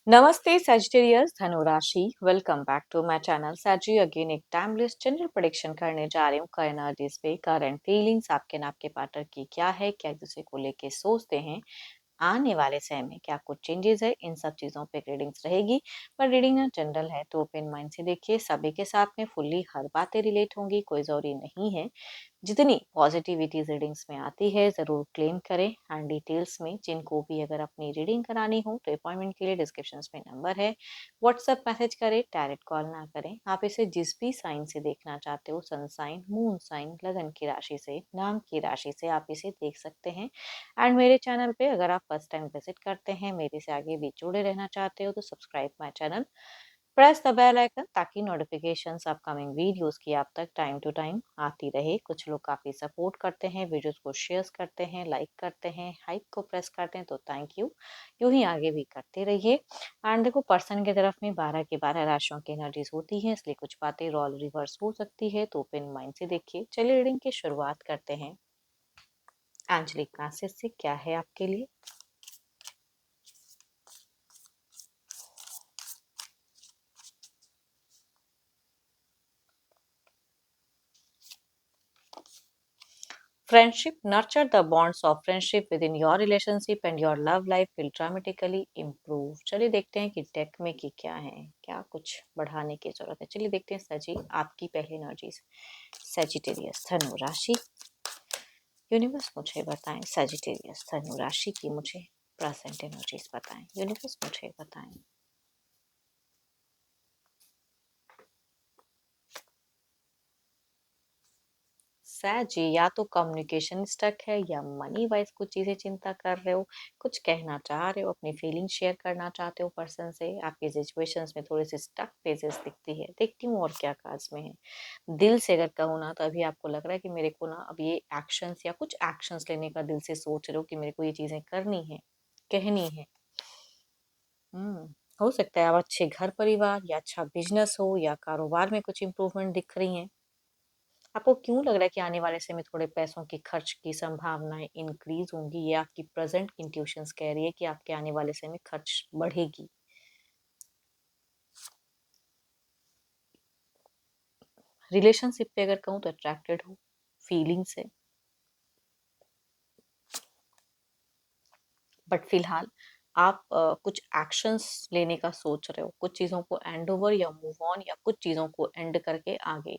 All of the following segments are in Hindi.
नमस्ते सजिटेरियस धनु राशि। Welcome back to my channel सैजी। अगेन एक टाइमलेस जनरल प्रेडिक्शन करने जा रही हूँ एनर्जीज पे। करंट फीलिंग्स आपके नाम के पार्टनर की क्या है, क्या एक दूसरे को लेके सोचते हैं, आने वाले समय में क्या कुछ चेंजेस है, इन सब चीजों पे रीडिंग्स रहेगी। पर रीडिंग ना जनरल है तो ओपन माइंड से देखिए। सभी के साथ में फुल्ली हर बातें रिलेट होंगी, कोई जरूरी नहीं है। जितनी पॉजिटिविटी रीडिंग्स में आती है ज़रूर क्लेम करें। एंड डिटेल्स में जिनको भी अगर अपनी रीडिंग करानी हो तो अपॉइंटमेंट के लिए डिस्क्रिप्शन में नंबर है, व्हाट्सएप मैसेज करें, डायरेक्ट कॉल ना करें। आप इसे जिस भी साइन से देखना चाहते हो, सन साइन, मून साइन, लगन की राशि से, नाम की राशि से आप इसे देख सकते हैं। एंड मेरे चैनल पे अगर आप फर्स्ट टाइम विजिट करते हैं, मेरे से आगे भी जुड़े रहना चाहते हो तो subscribe my channel, press the bell icon ताकि नोटिफिकेशंस अपकमिंग वीडियोस की आप तक टाइम टू टाइम आती रहे। कुछ लोग काफ़ी सपोर्ट करते हैं, वीडियोस को शेयर करते हैं, लाइक करते हैं, हाइप को प्रेस करते हैं, तो थैंक यू। यूं ही आगे भी करते रहिए। एंड देखो, पर्सन की तरफ में 12 के 12 राशियों की एनर्जीज होती हैं, इसलिए कुछ बातें रोल रिवर्स हो सकती है, तो ओपन माइंड से देखिए। चलिए रीडिंग की शुरुआत करते हैं। एंजलिक मैसेज से क्या है आपके लिए। Friendship, nurture the bonds of friendship within your relationship and your love life will dramatically improve। चलिए देखते हैं कि डेक में की क्या है, क्या कुछ बढ़ाने की जरूरत है। चलिए देखते हैं सजी आपकी पहली एनर्जीज। सजिटेरियस धनु राशि, यूनिवर्स मुझे बताएं। सजिटेरियस धनु राशि की मुझे प्रेजेंट एनर्जीज बताएं। यूनिवर्स मुझे बताएं। सैड जी, या तो कम्युनिकेशन स्टक है या मनी वाइज कुछ चीजें चिंता कर रहे हो, कुछ कहना चाह रहे हो, अपनी फीलिंग शेयर करना चाहते हो पर्सन से। आपकी सिचुएशंस में थोड़ी सी स्टक फेजेस दिखती है, देखती हूँ और क्या खास में है। दिल से अगर कहूँ ना तो अभी आपको लग रहा है कि मेरे को ना अब ये एक्शंस या कुछ एक्शंस लेने का दिल से सोच रहे हो कि मेरे को ये चीजें करनी है, कहनी है। हम्म, हो सकता है आप अच्छे घर परिवार या अच्छा बिजनेस हो या कारोबार में कुछ इंप्रूवमेंट दिख रही है। आपको क्यों लग रहा है कि आने वाले समय में थोड़े पैसों की खर्च की संभावनाएं इंक्रीज होंगी? ये आपकी प्रेजेंट इंट्यूशंस कह रही है कि आपके आने वाले समय में खर्च बढ़ेगी। रिलेशनशिप पे अगर कहूँ तो अट्रैक्टेड हो, फीलिंग्स है। बट फिलहाल आप कुछ एक्शंस लेने का सोच रहे हो, कुछ चीज़ों को एंड ओवर या मूव ऑन, या कुछ चीज़ों को एंड करके आगे।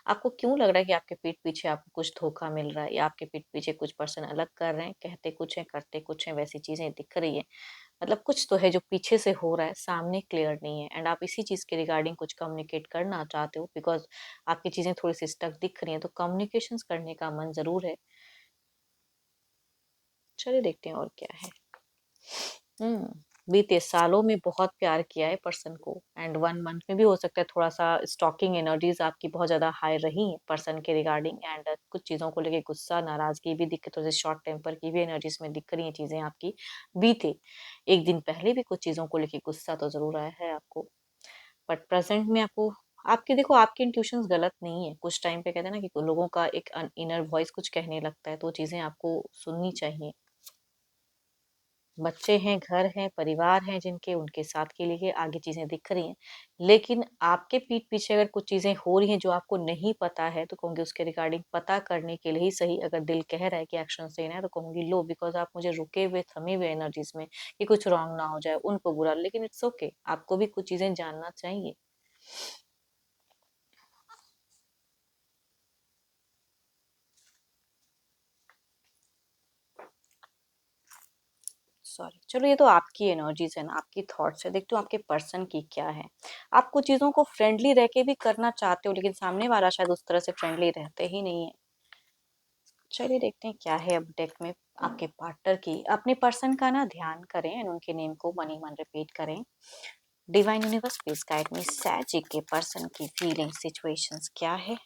आपको क्यों लग रहा है कि आपके पीठ पीछे आपको कुछ धोखा मिल रहा है, या आपके पीठ पीछे कुछ पर्सन अलग कर रहे हैं, कहते कुछ है करते कुछ है, वैसी चीज़ें दिख रही है। मतलब कुछ तो है जो पीछे से हो रहा है, सामने क्लियर नहीं है। एंड आप इसी चीज़ के रिगार्डिंग कुछ कम्युनिकेट करना चाहते हो, बिकॉज आपकी चीज़ें थोड़ी सी स्टक दिख रही हैं, तो कम्युनिकेशंस करने का मन ज़रूर है। चलिए देखते हैं और क्या है। बीते सालों में बहुत प्यार किया है पर्सन को, एंड 1 मंथ में भी हो सकता है थोड़ा सा स्टॉकिंग एनर्जीज आपकी बहुत ज्यादा हाई रही है पर्सन के रिगार्डिंग। एंड कुछ चीजों को लेके गुस्सा, नाराजगी भी दिख, थोड़ी शॉर्ट टेम्पर की भी एनर्जीज में दिख रही है चीजें आपकी। बीते एक दिन पहले भी कुछ चीजों को लेके गुस्सा तो जरूर आया है आपको, बट प्रेजेंट में आपको, आपके देखो आपके इंट्यूशंस गलत नहीं है। कुछ टाइम पे कहते हैं ना कि लोगों का एक इनर वॉइस कुछ कहने लगता है, तो वो चीजें आपको सुननी चाहिए। बच्चे हैं, घर है, परिवार है जिनके, उनके साथ के लिए आगे चीजें दिख रही हैं। लेकिन आपके पीठ पीछे अगर कुछ चीजें हो रही हैं जो आपको नहीं पता है, तो कहूंगी उसके रिगार्डिंग पता करने के लिए ही सही। अगर दिल कह रहा है कि एक्शन लेना है तो कहूंगी लो, बिकॉज आप मुझे रुके हुए थमे हुए एनर्जीज में कि कुछ रॉन्ग ना हो जाए, उनको बुरा, लेकिन इट्स ओके, आपको भी कुछ चीजें जानना चाहिए। सॉरी, चलो ये तो आपकी एनर्जीज है ना, आपकी थॉट्स है। देखते हो आपके पर्सन की क्या है। आप कुछ चीजों को फ्रेंडली रह के भी करना चाहते हो, लेकिन सामने वाला शायद उस तरह से फ्रेंडली रहते ही नहीं है। चलिए देखते हैं क्या है अब डेक में आपके पार्टनर की। अपने पर्सन का ना ध्यान करें एंड उनके नेम को मन ही मन रिपीट करें। Divine universe please guide me, सैजिक के पर्सन की फीलिंग सिचुएशंस क्या है।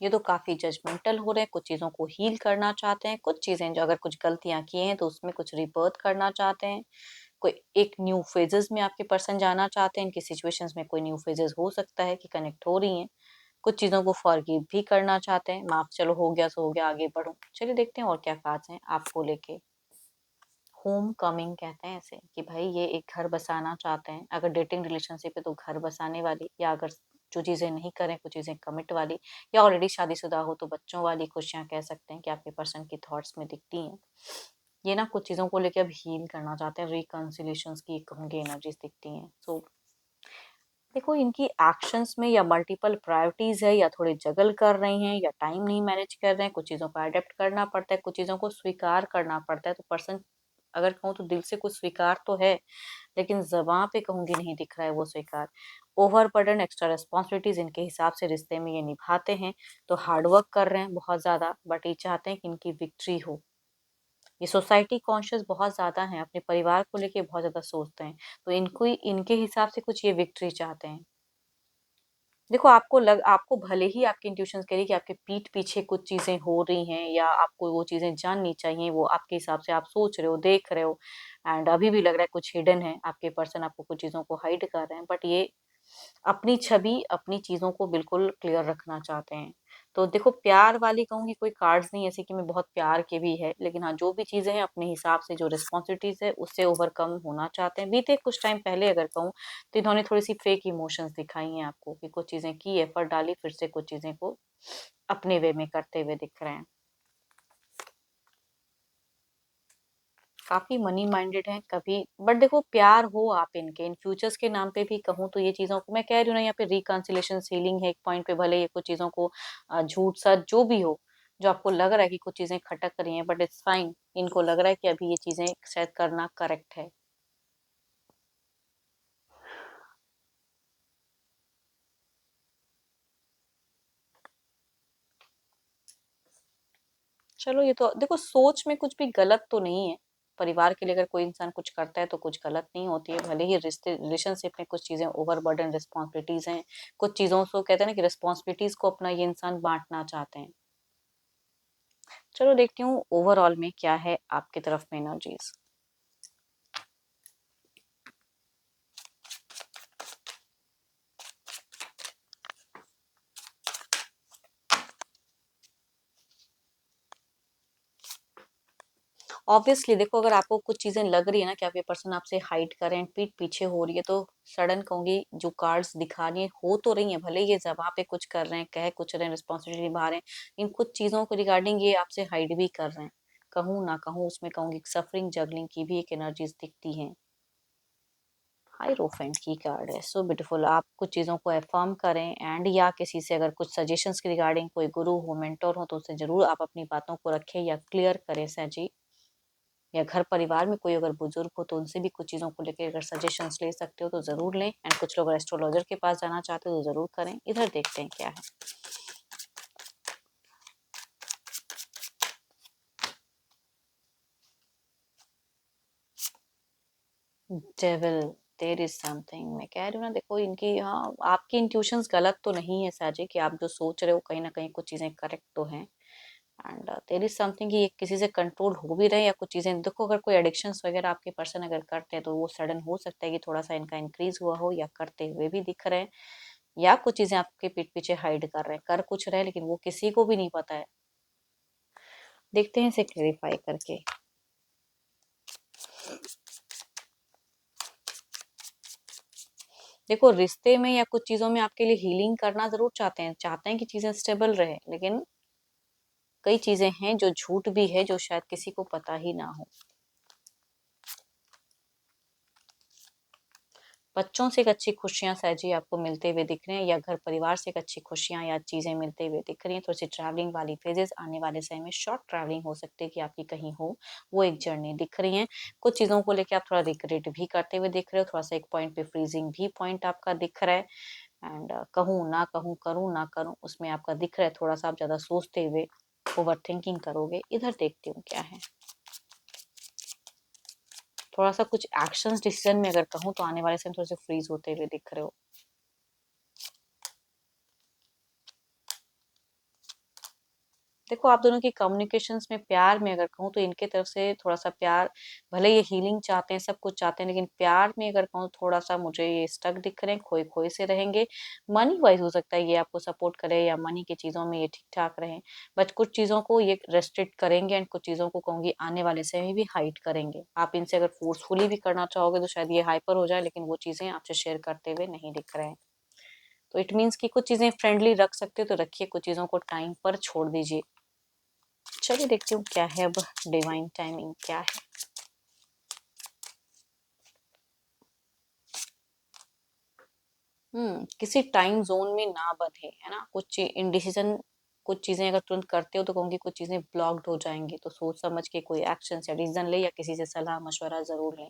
ये तो काफी जजमेंटल हो रहे हैं, कुछ चीजों को हील करना चाहते हैं, कुछ चीजें जो अगर कुछ गलतियां की हैं तो उसमें कुछ रिबर्थ करना चाहते हैं। कोई एक न्यू फेजेस में आपके पर्सन जाना चाहते हैं, इनकी सिचुएशंस में कोई न्यू फेजेस हो सकता है कि कनेक्ट हो रही हैं, कुछ चीज़ों को फॉरगिव भी करना चाहते हैं, माफ चलो हो गया सो हो गया, आगे बढ़ो। चलिए देखते हैं और क्या कार्ड्स हैं आपको लेके। होम कमिंग कहते हैं ऐसे कि भाई ये एक घर बसाना चाहते हैं, अगर डेटिंग रिलेशनशिप है तो घर बसाने वाली, या अगर जो चीज़ें नहीं करें कुछ चीज़ें कमिट वाली, या ऑलरेडी शादीशुदा हो तो बच्चों वाली खुशियां कह सकते हैं कि आपके पर्सन की थॉट्स में दिखती हैं। ये ना कुछ चीज़ों को लेकर अब हील करना चाहते हैं, रिकन्सिलेशंस की कहूँगी एनर्जीज दिखती हैं। सो देखो इनकी एक्शंस में या मल्टीपल प्रायोरिटीज है, या थोड़े जगल कर रहे हैं, या टाइम नहीं मैनेज कर रहे हैं, कुछ चीज़ों को अडेप्ट करना पड़ता है, कुछ चीज़ों को स्वीकार करना पड़ता है। तो पर्सन अगर कहूँ तो दिल से कुछ स्वीकार तो है, लेकिन ज़बां पे कहूँगी नहीं दिख रहा है वो स्वीकार। ओवर बर्डन एक्स्ट्रा रिस्पॉन्सिबिलिटीज इनके हिसाब से रिश्ते में ये निभाते हैं, तो हार्ड वर्क कर रहे हैं बहुत ज़्यादा, बट ये चाहते हैं कि इनकी विक्ट्री हो। ये सोसाइटी कॉन्शियस बहुत ज़्यादा है, अपने परिवार को लेके बहुत ज़्यादा सोचते हैं, तो इनको इनके हिसाब से कुछ ये विक्ट्री चाहते हैं। देखो आपको भले ही आपकी इंट्यूशंस कह रही है कि आपके पीठ पीछे कुछ चीजें हो रही हैं, या आपको वो चीजें जाननी चाहिए, वो आपके हिसाब से आप सोच रहे हो, देख रहे हो, एंड अभी भी लग रहा है कुछ हिडन है, आपके पर्सन आपको कुछ चीजों को हाइड कर रहे हैं, बट ये अपनी छवि अपनी चीजों को बिल्कुल क्लियर रखना चाहते हैं। तो देखो प्यार वाली कहूंगी कोई कार्ड्स नहीं ऐसे कि मैं बहुत प्यार के भी है, लेकिन हाँ जो भी चीजें हैं अपने हिसाब से जो रिस्पॉन्सिबिलिटीज है उससे ओवरकम होना चाहते हैं। बीते कुछ टाइम पहले अगर कहूँ तो इन्होंने थोड़ी सी फेक इमोशंस दिखाई हैं आपको, कि कुछ चीजें की एफर्ट डाली, फिर से कुछ चीजें को अपने वे में करते हुए दिख रहे हैं। काफी मनी माइंडेड है कभी, बट देखो प्यार हो आप इनके इन फ्यूचर्स के नाम पे भी कहूँ तो ये चीजों को मैं कह रही हूँ ना, यहाँ पे रिकॉन्सिलेशन सीलिंग है एक पॉइंट पे, भले ये कुछ चीजों को झूठ सच जो भी हो, जो आपको लग रहा है कि कुछ चीजें खटक रही हैं, बट इट्स फाइन, इनको लग रहा है कि अभी ये चीजें शायद करना करेक्ट है। चलो ये तो देखो सोच में कुछ भी गलत तो नहीं है, परिवार के लिए अगर कोई इंसान कुछ करता है तो कुछ गलत नहीं होती है, भले ही रिश्ते रिलेशनशिप में कुछ चीजें ओवर बर्डन रिस्पॉन्सिबिलिटीज हैं, कुछ चीजों से कहते हैं ना कि रिस्पॉन्सिबिलिटीज को अपना ये इंसान बांटना चाहते हैं। चलो देखती हूँ ओवरऑल में क्या है आपकी तरफ में एनर्जीज। ऑब्वियसली देखो अगर आपको कुछ चीजें लग रही है ना कि आपके पर्सन आपसे हाइड कर रहे हैं, पीठ पीछे हो रही है, तो सडन कहूंगी जो कार्ड्स दिखा रही है हो तो रही है, भले ये जगह पे कुछ कर रहे हैं, कह कुछ रहे हैं, रिस्पॉन्सिबिलिटी निभा रहे हैं, इन कुछ चीजों को रिगार्डिंग ये आपसे हाइड भी कर रहे हैं। कहूँ ना कहूँ उसमें कहूंगी सफरिंग जगलिंग की भी एक एनर्जीज दिखती है। हायरोफेंट की कार्ड है, सो ब्यूटीफुल। आप कुछ चीज़ों को अफर्म करें, एंड या किसी से अगर कुछ सजेशंस के रिगार्डिंग कोई गुरु हो मेंटर हो तो उससे जरूर आप अपनी बातों को रखें या क्लियर करें सहजी। या घर परिवार में कोई अगर बुजुर्ग हो तो उनसे भी कुछ चीज़ों को लेकर अगर सजेशंस ले सकते हो तो ज़रूर लें, एंड कुछ लोग एस्ट्रोलॉजर के पास जाना चाहते हो तो ज़रूर करें। इधर देखते हैं क्या है। डेविल, देयर इज समथिंग, मैं कह रही हूँ ना देखो इनकी, हाँ आपकी इंट्यूशंस गलत तो नहीं है साजी, कि आप जो सोच रहे हो कहीं ना कहीं कुछ चीज़ें करेक्ट तो हैं, एंड देयर इज समथिंग कि ये किसी से कंट्रोल हो भी रहे हैं, या कुछ चीजें देखो अगर कोई एडिक्शंस वगैरह आपके पर्सन अगर करते हैं तो वो सडन हो सकता है कि थोड़ा सा इनका इंक्रीज हुआ हो, या करते हुए भी दिख रहे हैं, या कुछ चीजें आपके पीठ पीछे हाइड कर रहे हैं, कर कुछ रहे हैं लेकिन वो किसी को भी नहीं पता है। देखते हैं इसे क्लेरिफाई करके। देखो रिश्ते में या कुछ चीजों में आपके लिए हीलिंग करना जरूर चाहते हैं कि चीजें स्टेबल रहे, लेकिन कई चीजें हैं जो झूठ भी है जो शायद किसी को पता ही ना हो। बच्चों से एक अच्छी खुशियाँ सहजी आपको मिलते हुए दिख रहे हैं, या घर परिवार से एक अच्छी खुशियाँ या चीज़ें मिलते हुए दिख रही हैं। थोड़ी सी ट्रैवलिंग वाली फेजेस आने वाले समय में, शॉर्ट ट्रैवलिंग हो सकती है कि आपकी कहीं हो, वो एक जर्नी दिख रही है। कुछ चीज़ों को लेकर आप थोड़ा रिग्रेट भी करते हुए दिख रहे हो, थोड़ा सा एक पॉइंट पे फ्रीजिंग भी पॉइंट आपका दिख रहा है, एंड कहूँ ना कहूँ करूँ ना करूँ उसमें आपका दिख रहा है थोड़ा सा आप ज़्यादा सोचते हुए ओवर थिंकिंग करोगे। इधर देखती हूँ क्या है। थोड़ा सा कुछ एक्शंस डिसीजन में अगर कहूँ तो आने वाले समय थोड़े से फ्रीज होते हुए दिख रहे हो। देखो, आप दोनों की कम्युनिकेशंस में, प्यार में अगर कहूँ तो इनके तरफ से थोड़ा-सा प्यार, भले ये हीलिंग चाहते हैं, सब कुछ चाहते हैं, लेकिन प्यार में अगर कहूँ थोड़ा-सा मुझे ये स्टक दिख रहे हैं, खोए-खोए से रहेंगे। मनी वाइज़ हो सकता है ये आपको सपोर्ट करे या मनी की चीज़ों में ये ठीक-ठाक रहें। बट कुछ चीज़ों को ये रेस्ट्रिक्ट करेंगे एंड कुछ चीज़ों को कहूँगी आने वाले समय में भी हाइड करेंगे। आप इनसे अगर फोर्सफुली भी करना चाहोगे तो शायद ये हाइपर हो जाए, लेकिन वो चीज़ें आपसे शेयर करते हुए नहीं दिख रहे हैं। तो इट मीन्स कि कुछ चीज़ें फ्रेंडली रख सकते हो तो रखिए, कुछ चीज़ों को टाइम पर छोड़ दीजिए। चलिए देखती हूँ क्या है अब डिवाइन टाइमिंग क्या है। किसी टाइम ज़ोन में ना बंधे, है ना? कुछ इंडिसीज़न, कुछ चीज़ें अगर तुरंत करते हो तो कहूँगी कुछ चीज़ें ब्लॉक्ड हो जाएँगी, तो सोच समझ के कोई एक्शन्स या डिसीज़न लें या किसी से सलाह-मशवरा ज़रूर लें।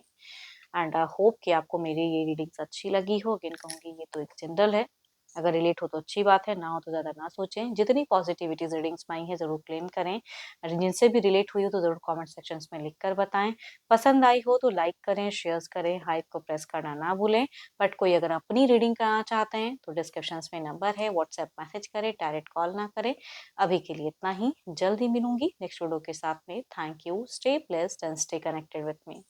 एंड होप कि आपको मेरी ये रीडिंग्स अच्छी लगी हो। अगेन कहूँगी ये तो एक जनरल है, अगर रिलेट हो तो अच्छी बात है, ना हो तो ज़्यादा ना सोचें। जितनी पॉजिटिविटीज़ रीडिंग्स में आई हैं ज़रूर क्लेम करें, और जिनसे भी रिलेट हुई हो तो ज़रूर कमेंट सेक्शंस में लिख कर बताएँ। पसंद आई हो तो लाइक करें, शेयर्स करें, हाइप को प्रेस करना ना भूलें। बट कोई अगर अपनी रीडिंग कराना चाहते हैं तो डिस्क्रिप्शंस में नंबर है, व्हाट्सएप मैसेज करें, डायरेक्ट कॉल ना करें। अभी के लिए इतना ही, जल्द ही मिलूंगी नेक्स्ट वीडियो के साथ में। Thank you, stay blessed and stay connected with me.